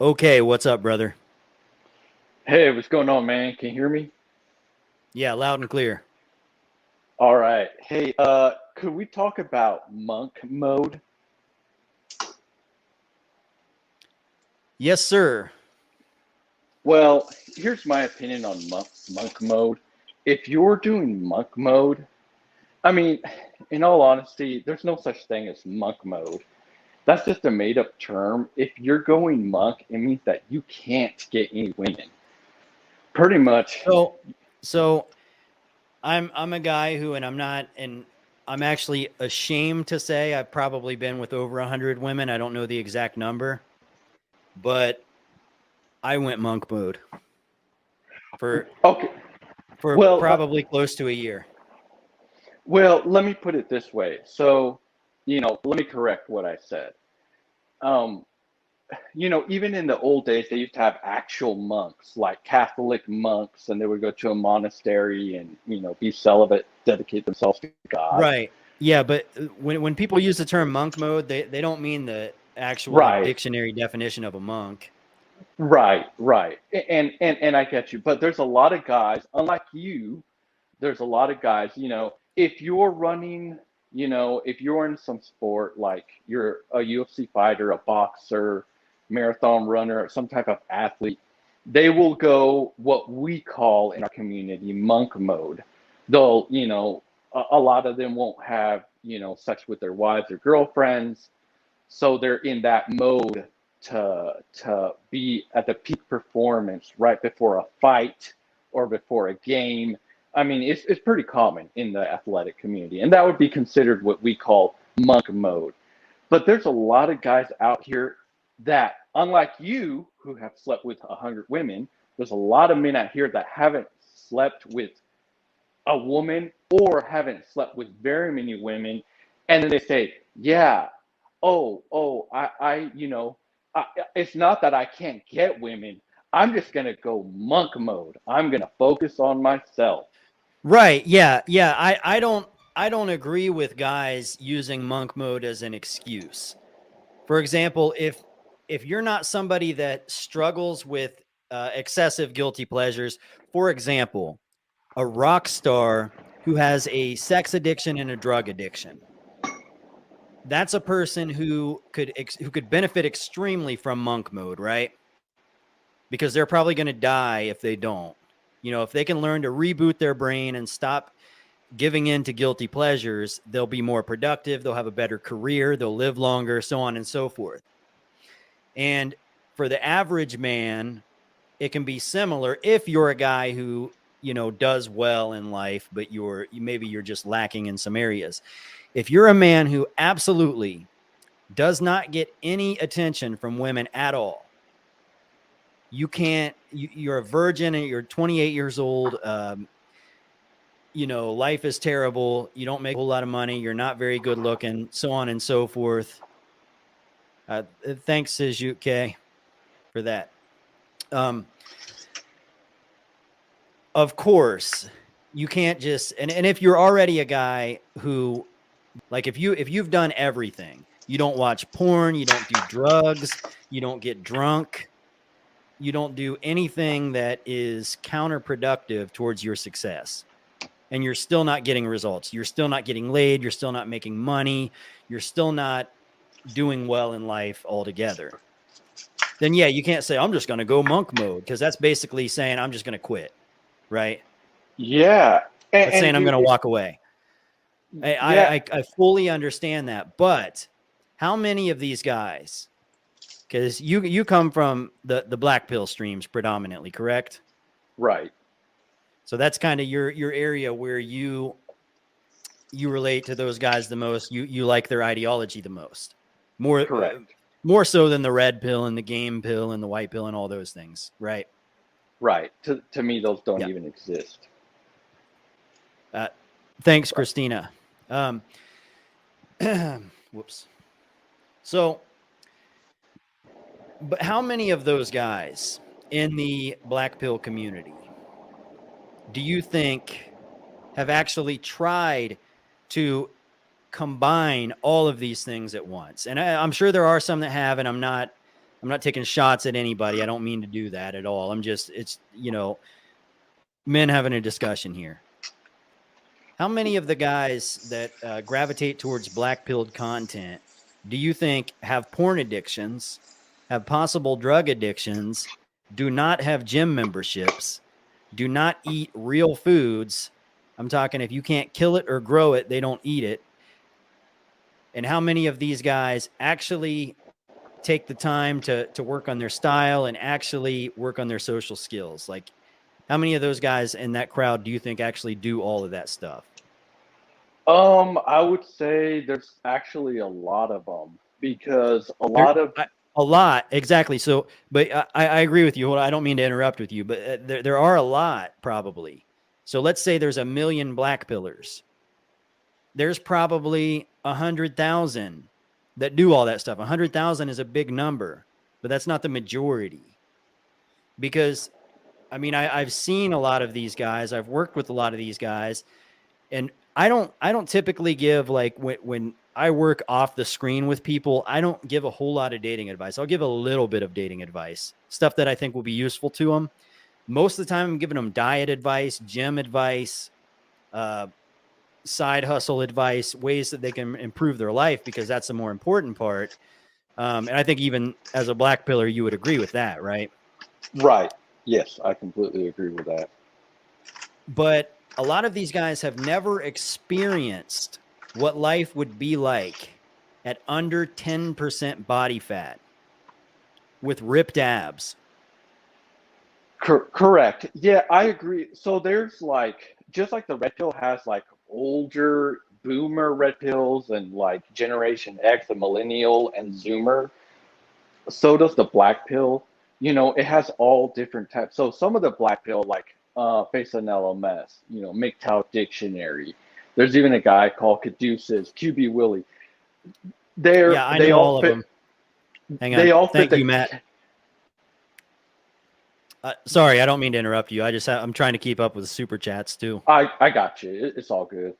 Okay, what's up, brother? Hey, what's going on, man? Can you hear me? Yeah, loud and clear. All right. Hey, could we talk about monk mode? Yes, sir. Well, here's my opinion on monk mode. If you're doing monk mode, I mean, in all honesty, there's no such thing as monk mode. That's just a made up term. If you're going monk, it means that you can't get any women. Pretty much, So I'm a guy who, and I'm actually ashamed to say I've probably been with over 100 women. I don't know the exact number, but I went monk mode for okay. for Well, probably close to a year. let me put it this way. So, let me correct what I said. Um, even in the old days, they used to have actual monks, like Catholic monks, and they would go to a monastery and, be celibate, dedicate themselves to God. Right. Yeah, but when people use the term monk mode, they don't mean the actual like Right, dictionary definition of a monk. right. And I get you. But there's a lot of guys, unlike you, there's a lot of guys, if you're running, if you're in some sport, like you're a UFC fighter, a boxer, marathon runner, some type of athlete, they will go what we call in our community monk mode. They'll, a lot of them won't have, sex with their wives or girlfriends. So they're in that mode to be at the peak performance right before a fight or before a game. I mean, it's pretty common in the athletic community, and that would be considered what we call monk mode. But there's a lot of guys out here that, unlike you, who have slept with 100 women, there's a lot of men out here that haven't slept with a woman or haven't slept with very many women, and then they say, "Yeah, I, it's not that I can't get women. I'm just gonna go monk mode. I'm gonna focus on myself." Right. Yeah. Yeah. I don't agree with guys using monk mode as an excuse. For example, if you're not somebody that struggles with excessive guilty pleasures, for example, a rock star who has a sex addiction and a drug addiction, that's a person who could benefit extremely from monk mode, right? Because they're probably going to die if they don't. If they can learn to reboot their brain and stop giving in to guilty pleasures, they'll be more productive, they'll have a better career, they'll live longer, so on and so forth. And for the average man, it can be similar if you're a guy who, does well in life, but maybe you're just lacking in some areas. If you're a man who absolutely does not get any attention from women at all, you're a virgin and you're 28 years old, life is terrible. You don't make a whole lot of money. You're not very good looking, so on and so forth. Thanks, Sijuke, for that. Um, of course, you can't just, and if you're already a guy who, like, if you've done everything, you don't watch porn, you don't do drugs, you don't get drunk, you don't do anything that is counterproductive towards your success, and you're still not getting results. You're still not getting laid. You're still not making money. You're still not doing well in life altogether. Then, yeah, you can't say, I'm just going to go monk mode, because that's basically saying, I'm just going to quit, right? Yeah, That's saying, and I'm you, going to walk away. yeah, I fully understand that. But how many of these guys, because you come from the black pill streams predominantly, correct? right, So that's kind of your area where you relate to those guys the most. You like their ideology the most, more correct, more so than the red pill and the game pill and the white pill and all those things, right? right. To me, those don't Yeah. even exist. Uh, thanks, Right. Christina. Um, whoops. So, but how many of those guys in the black pill community do you think have actually tried to combine all of these things at once. And I'm sure there are some that have, and I'm not taking shots at anybody. I don't mean to do that at all. It's, men having a discussion here. How many of the guys that gravitate towards black-pilled content do you think have porn addictions, have possible drug addictions, do not have gym memberships, do not eat real foods? I'm talking if you can't kill it or grow it, they don't eat it. And how many of these guys actually take the time to work on their style and actually work on their social skills? Like, how many of those guys in that crowd do you think actually do all of that stuff? I would say there's actually a lot of them, because a lot, exactly. So, but I agree with you. Well, I don't mean to interrupt with you, but there are a lot probably. So let's say there's 1 million black pillars. There's probably 100,000 that do all that stuff. 100,000 is a big number, but that's not the majority. Because, I mean, I've seen a lot of these guys. I've worked with a lot of these guys, and I don't typically give, like, when I work off the screen with people, I don't give a whole lot of dating advice. I'll give a little bit of dating advice, stuff that I think will be useful to them. Most of the time I'm giving them diet advice, gym advice, side hustle advice, ways that they can improve their life, because that's the more important part. And I think even as a black pillar, you would agree with that, right? Right. Yes, I completely agree with that. But a lot of these guys have never experienced what life would be like at under 10% body fat with ripped abs. Correct. Yeah, I agree. So there's like, just like the red pill has like older boomer red pills and like Generation X, the millennial and Zoomer, so does the black pill. It has all different types. So some of the black pill, like Face an LMS, MGTOW Dictionary. There's even a guy called Caduceus, QB Willie. I They know all all fit. of them. Hang on. They all fit Thank you, Matt. Sorry, I don't mean to interrupt you. I'm trying to keep up with the super chats too. I got you. It's all good.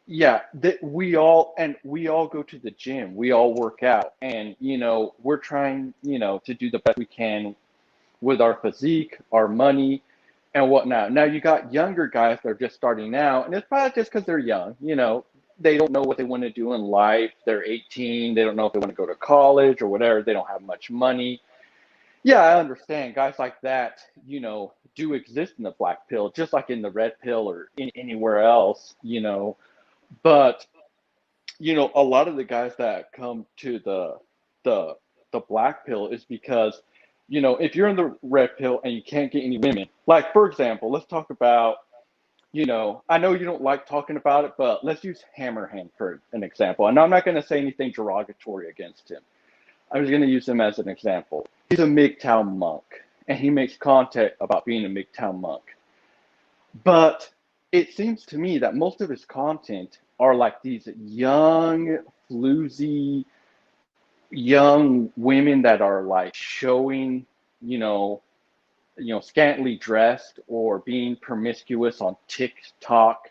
Yeah, we all go to the gym. We all work out, and we're trying to do the best we can with our physique, our money, and whatnot. Now you got younger guys that are just starting out, and it's probably just because they're young. They don't know what they want to do in life. They're 18. They don't know if they want to go to college or whatever. They don't have much money. Yeah, I understand. Guys like that, do exist in the black pill, just like in the red pill or anywhere else. But a lot of the guys that come to the black pill is because, if you're in the red pill and you can't get any women, like for example, let's talk about, I know you don't like talking about it, but let's use Hammerhand for an example. And I'm not going to say anything derogatory against him. I'm just going to use him as an example. He's a MGTOW monk, and he makes content about being a MGTOW monk. But it seems to me that most of his content are like these young, floozy, young women that are like showing, scantily dressed or being promiscuous on TikTok.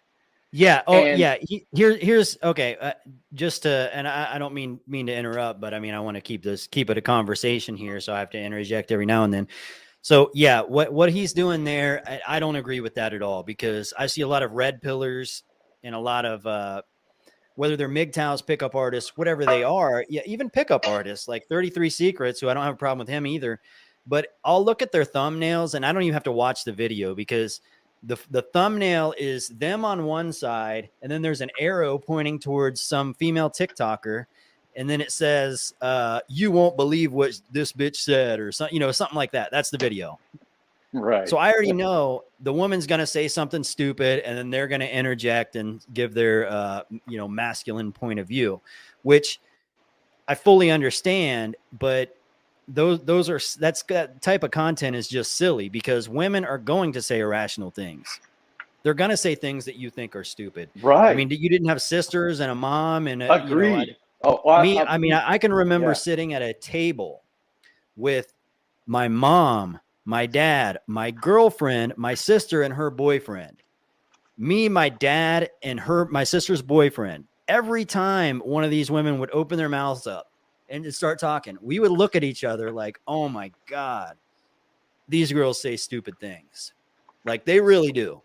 Yeah. Oh, And yeah. Here's okay. Just to, and I don't mean to interrupt, but I mean I want to keep it a conversation here, so I have to interject every now and then. So yeah, what he's doing there, I don't agree with that at all, because I see a lot of red pillars and a lot of whether they're MGTOWs, pickup artists, whatever they are, yeah, even pickup artists like 33 Secrets, who I don't have a problem with him either. But I'll look at their thumbnails, and I don't even have to watch the video, because the thumbnail is them on one side, and then there's an arrow pointing towards some female TikToker, and then it says, "You won't believe what this bitch said," or something, something like that. That's the video. right. So I already know the woman's going to say something stupid, and then they're going to interject and give their, masculine point of view, which I fully understand. But that type of content is just silly, because women are going to say irrational things. They're going to say things that you think are stupid. Right. I mean, you didn't have sisters and a mom and Agreed. I can remember yeah. sitting at a table with my mom, my dad, my girlfriend, my sister, and her boyfriend. Me, my dad, and my sister's boyfriend. every time one of these women would open their mouths up and just start talking, we would look at each other like, oh my God, these girls say stupid things. Like they really do.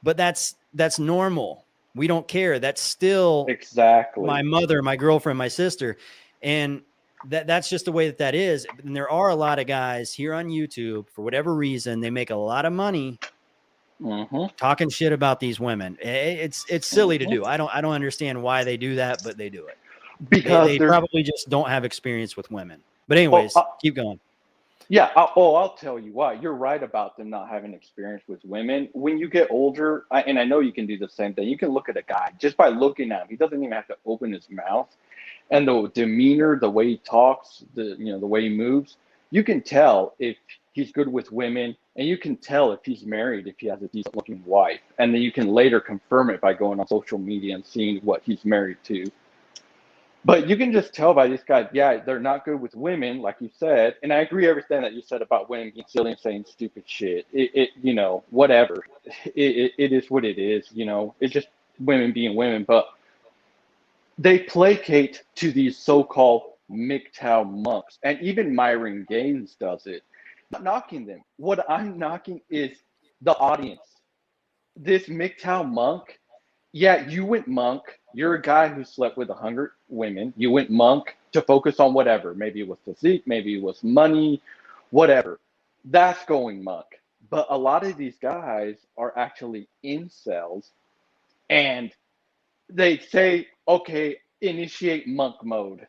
But that's normal. We don't care. That's still my Exactly. mother, my girlfriend, my sister. And that's just the way that is. And there are a lot of guys here on YouTube, for whatever reason, they make a lot of money Mm-hmm. talking shit about these women. It's silly to Mm-hmm. do. I don't understand why they do that, but they do it. Because They there's, probably just don't have experience with women. But oh, anyways, keep going. yeah, I'll tell you why. You're right about them not having experience with women. When you get older, and I know you can do the same thing, you can look at a guy just by looking at him. He doesn't even have to open his mouth. And the demeanor, the way he talks, the way he moves, you can tell if he's good with women, and you can tell if he's married, if he has a decent looking wife. And then you can later confirm it by going on social media and seeing what he's married to. But you can just tell by these guys, yeah, they're not good with women, like you said. And I agree everything that you said about women being silly and saying stupid shit. Whatever. It is what it is. It's just women being women. But they placate to these so-called MGTOW monks, and even Myron Gaines does it. I'm not knocking them. What I'm knocking is the audience. This MGTOW monk, yeah, you went monk. You're a guy who slept with 100 women. You went monk to focus on whatever. Maybe it was physique, maybe it was money, whatever. That's going monk. But a lot of these guys are actually incels, and they say, okay, initiate monk mode,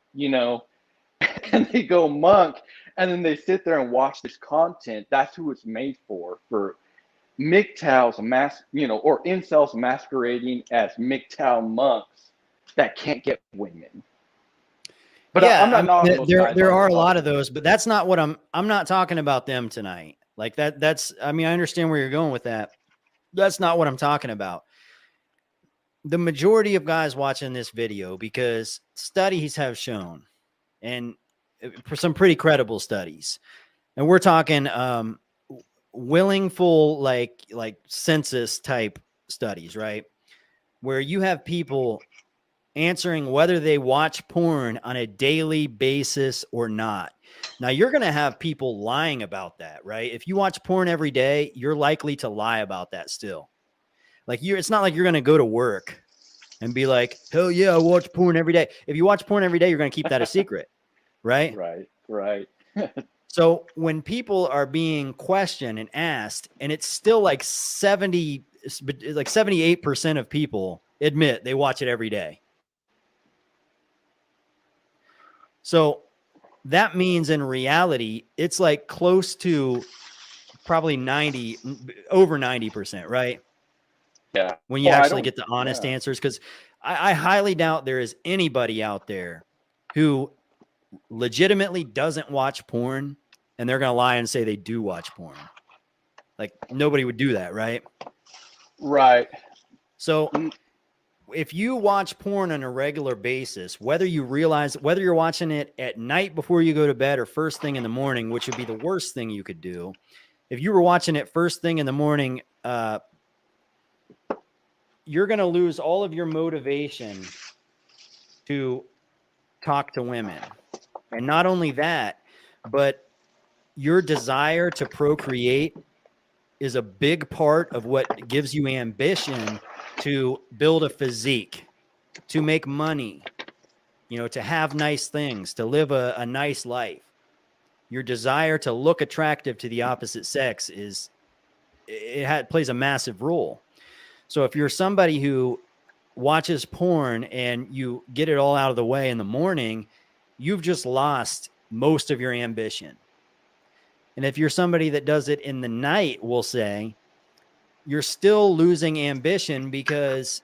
and they go monk, and then they sit there and watch this content. That's who it's made for MGTOWs or incels masquerading as MGTOW monks that can't get women. But I'm Yeah, I not knocking mean, those guys there on are a lot top. of those, but that's not what I'm not talking about them tonight. Like that's I mean, I understand where you're going with that. That's not what I'm talking about. The majority of guys watching this video, because studies have shown, and for some pretty credible studies, and we're talking willingful like census type studies, right? Where you have people answering whether they watch porn on a daily basis or not. Now, you're going to have people lying about that, right? If you watch porn every day, you're likely to lie about that still. Like it's not like you're going to go to work and be like, hell yeah, I watch porn every day. If you watch porn every day, you're going to keep that a secret, right? Right, right. So when people are being questioned and asked, and it's still like 78% of people admit they watch it every day. So that means in reality, it's like close to probably over 90%, right? Yeah. When you I actually don't. get the honest Yeah. answers, because I highly doubt there is anybody out there who legitimately doesn't watch porn and they're going to lie and say they do watch porn. Like nobody would do that, right? Right. So if you watch porn on a regular basis, whether you're watching it at night before you go to bed or first thing in the morning, which would be the worst thing you could do. If you were watching it first thing in the morning, you're going to lose all of your motivation to talk to women. And not only that, but your desire to procreate is a big part of what gives you ambition to build a physique, to make money, to have nice things, to live a nice life. Your desire to look attractive to the opposite sex plays a massive role. So if you're somebody who watches porn and you get it all out of the way in the morning, you've just lost most of your ambition. And if you're somebody that does it in the night, we'll say, you're still losing ambition, because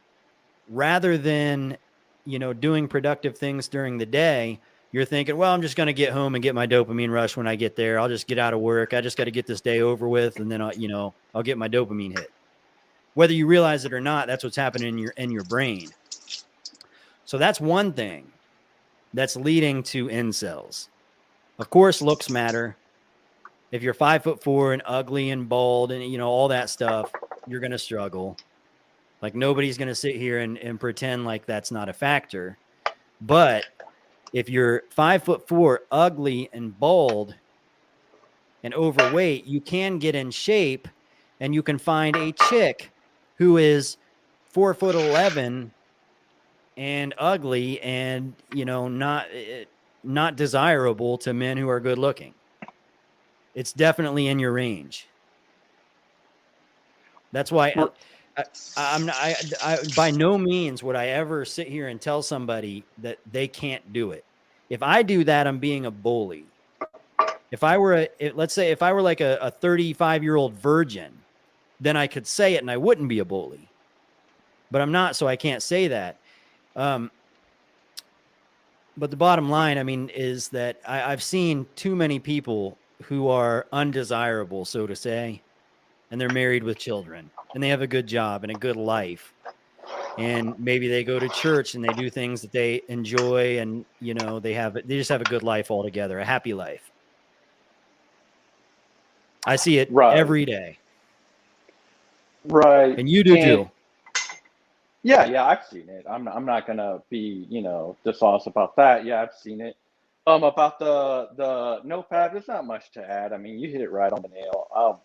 rather than, doing productive things during the day, you're thinking, well, I'm just going to get home and get my dopamine rush when I get there. I'll just get out of work. I just got to get this day over with. And then I'll get my dopamine hit. Whether you realize it or not, that's what's happening in your brain. So that's one thing that's leading to incels. Of course, looks matter. If you're 5'4" and ugly and bald and all that stuff, you're going to struggle. Like nobody's going to sit here and pretend like that's not a factor. But if you're 5'4", ugly and bald and overweight, you can get in shape and you can find a chick who is 4'11" and ugly and, not desirable to men who are good looking. It's definitely in your range. That's why I'm not, by no means would I ever sit here and tell somebody that they can't do it. If I do that, I'm being a bully. If I were let's say if I were like a 35-year-old virgin, then I could say it and I wouldn't be a bully, but I'm not. So I can't say that. But the bottom line, I mean, is that I've seen too many people who are undesirable, so to say, and they're married with children and they have a good job and a good life. And maybe they go to church and they do things that they enjoy. And, they just have a good life altogether, a happy life. I see it every day. Right. And you do too. Yeah, I've seen it. I'm not gonna be, dishonest about that. Yeah, I've seen it. About the no fab, there's not much to add. I mean, you hit it right on the nail.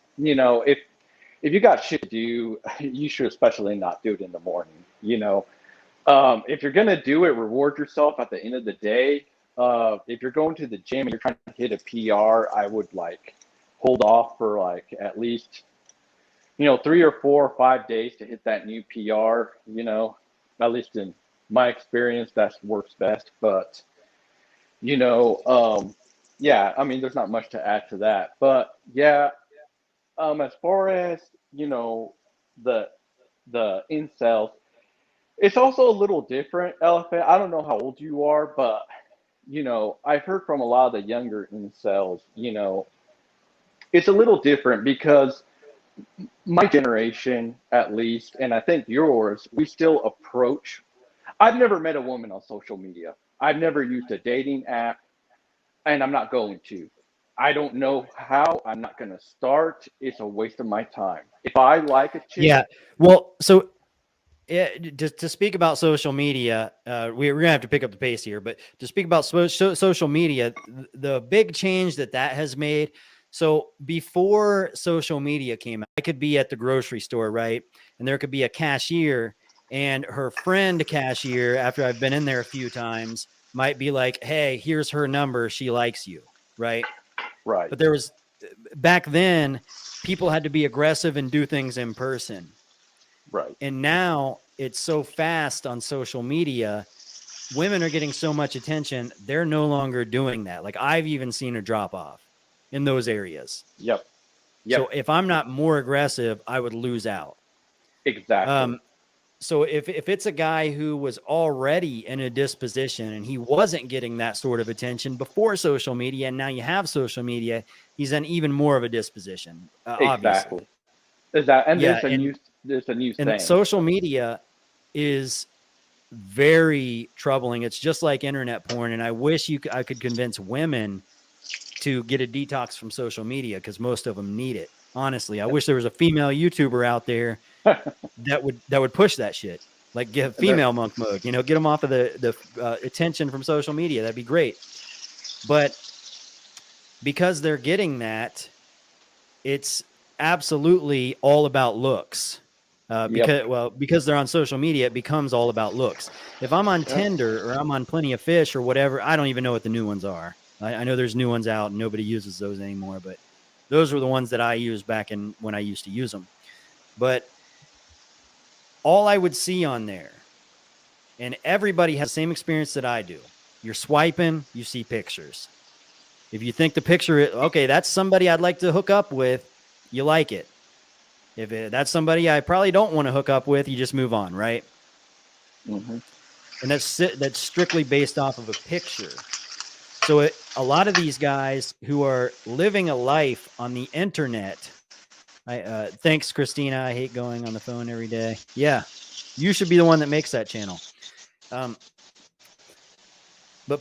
If you got shit to do, you should especially not do it in the morning. If you're gonna do it, reward yourself at the end of the day. If you're going to the gym and you're trying to hit a PR, I would hold off for at least 3 or 4 or 5 days to hit that new PR. At least in my experience, that works best. But yeah, I mean, there's not much to add to that. But yeah, as far as the incels, it's also a little different, Elephant. I don't know how old you are, but I've heard from a lot of the younger incels. It's a little different because my generation, at least, and I think yours, we still approach. I've never met a woman on social media. I've never used a dating app, and I'm not going to. I don't know how. I'm not going to start. It's a waste of my time. If I like a chick, yeah. Well, so to speak about social media, we're gonna have to pick up the pace here. But to speak about social media, the big change that has made. So before social media came out, I could be at the grocery store, right? And there could be a cashier and her friend cashier, after I've been in there a few times, might be like, hey, here's her number. She likes you, right? right, But there was, back then, people had to be aggressive and do things in person. right, And now it's so fast on social media. Women are getting so much attention. They're no longer doing that. Like I've even seen a drop off in those areas. yep. So if I'm not more aggressive, I would lose out. Exactly. So if it's a guy who was already in a disposition and he wasn't getting that sort of attention before social media, and now you have social media, he's in even more of a disposition. Obviously. And Yeah, there's a new and thing. social media is very troubling. It's just like internet porn. And I wish I could convince women to get a detox from social media because most of them need it. Honestly, I wish there was a female YouTuber out there that would push that shit. Like get female monk mode, get them off of the attention from social media. That'd be great. But because they're getting that, it's absolutely all about looks. Because they're on social media, it becomes all about looks. If I'm on Tinder or I'm on Plenty of Fish or whatever, I don't even know what the new ones are. I know there's new ones out and nobody uses those anymore, but those were the ones that I used back when I used to use them. But all I would see on there, and everybody has the same experience that I do. You're swiping, you see pictures. If you think the picture, okay, that's somebody I'd like to hook up with, you like it. If that's somebody I probably don't want to hook up with, you just move on, right? Mm-hmm. And that's strictly based off of a picture. So a lot of these guys who are living a life on the internet, thanks, Christina. I hate going on the phone every day. Yeah, you should be the one that makes that channel. But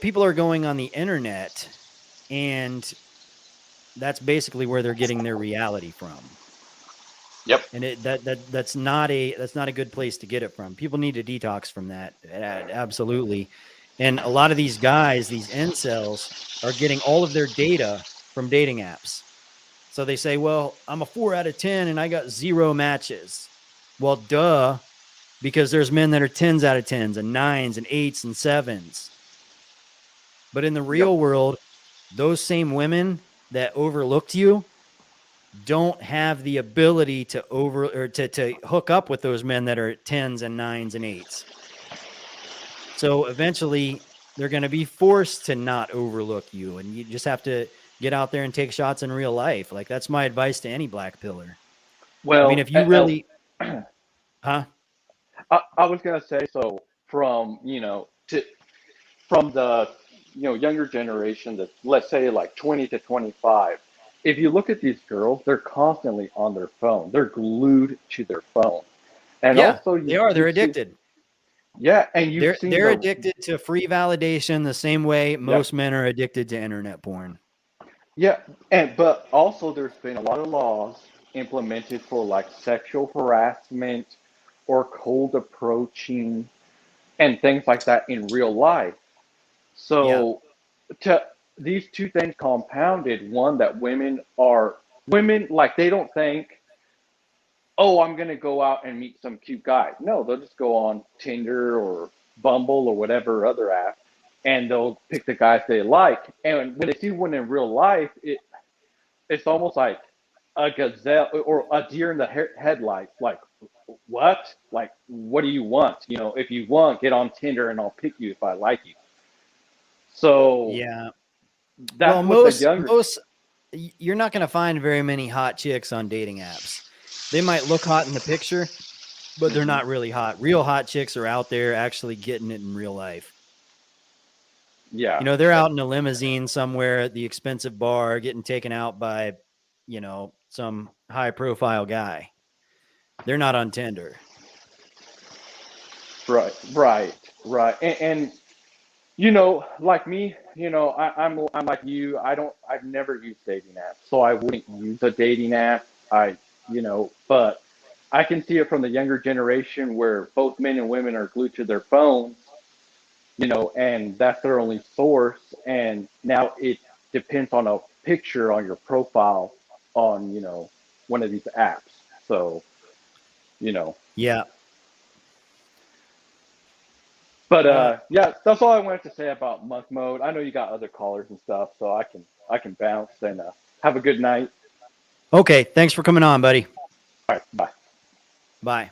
people are going on the internet, and that's basically where they're getting their reality from. Yep. And that's not a good place to get it from. People need to detox from that. Absolutely. And a lot of these guys, these incels, are getting all of their data from dating apps. So they say, well, I'm a 4 out of 10 and I got 0 matches. Well, duh, because there's men that are 10s out of 10s and 9s and 8s and 7s. But in the Yep. real world, those same women that overlooked you don't have the ability to hook up with those men that are 10s and 9s and 8s. So eventually they're going to be forced to not overlook you, and you just have to get out there and take shots in real life. Like, that's my advice to any black pillar. I mean, Well, if you really, huh? I was gonna say, so from from the younger generation, that let's say like 20 to 25, if you look at these girls, they're constantly on their phone. They're glued to their phone. And Yeah, also they are. They're you've seen, addicted. yeah, and you've seen They're the, addicted to free validation the same way yeah, most men are addicted to internet porn. yeah, and but also there's been a lot of laws implemented for like sexual harassment or cold approaching and things like that in real life. Yeah. So to these two things compounded, one, that women, like, they don't think, oh, I'm gonna go out and meet some cute guy. No, they'll just go on Tinder or Bumble or whatever other app, and they'll pick the guys they like. And when they see one in real life, it's almost like a gazelle or a deer in the headlights. Like, what? Like, what do you want? If you want, get on Tinder and I'll pick you if I like you. So Yeah. Well, that's what the younger. you're not going to find very many hot chicks on dating apps. They might look hot in the picture, but they're Mhm. not really hot. Real hot chicks are out there actually getting it in real life. Yeah. They're out in a limousine somewhere at the expensive bar getting taken out by, some high profile guy. They're not on Tinder. Right. Right. Right. And like me, I'm like you. I've never used dating apps, so I wouldn't use a dating app. But I can see it from the younger generation where both men and women are glued to their phones, and that's their only source. And now it depends on a picture on your profile on, one of these apps. So, you know, Yeah. but Uh, yeah, that's all I wanted to say about monk mode. I know you got other callers and stuff, so I can bounce and have a good night. okay. Thanks for coming on, buddy. All right, bye. Bye.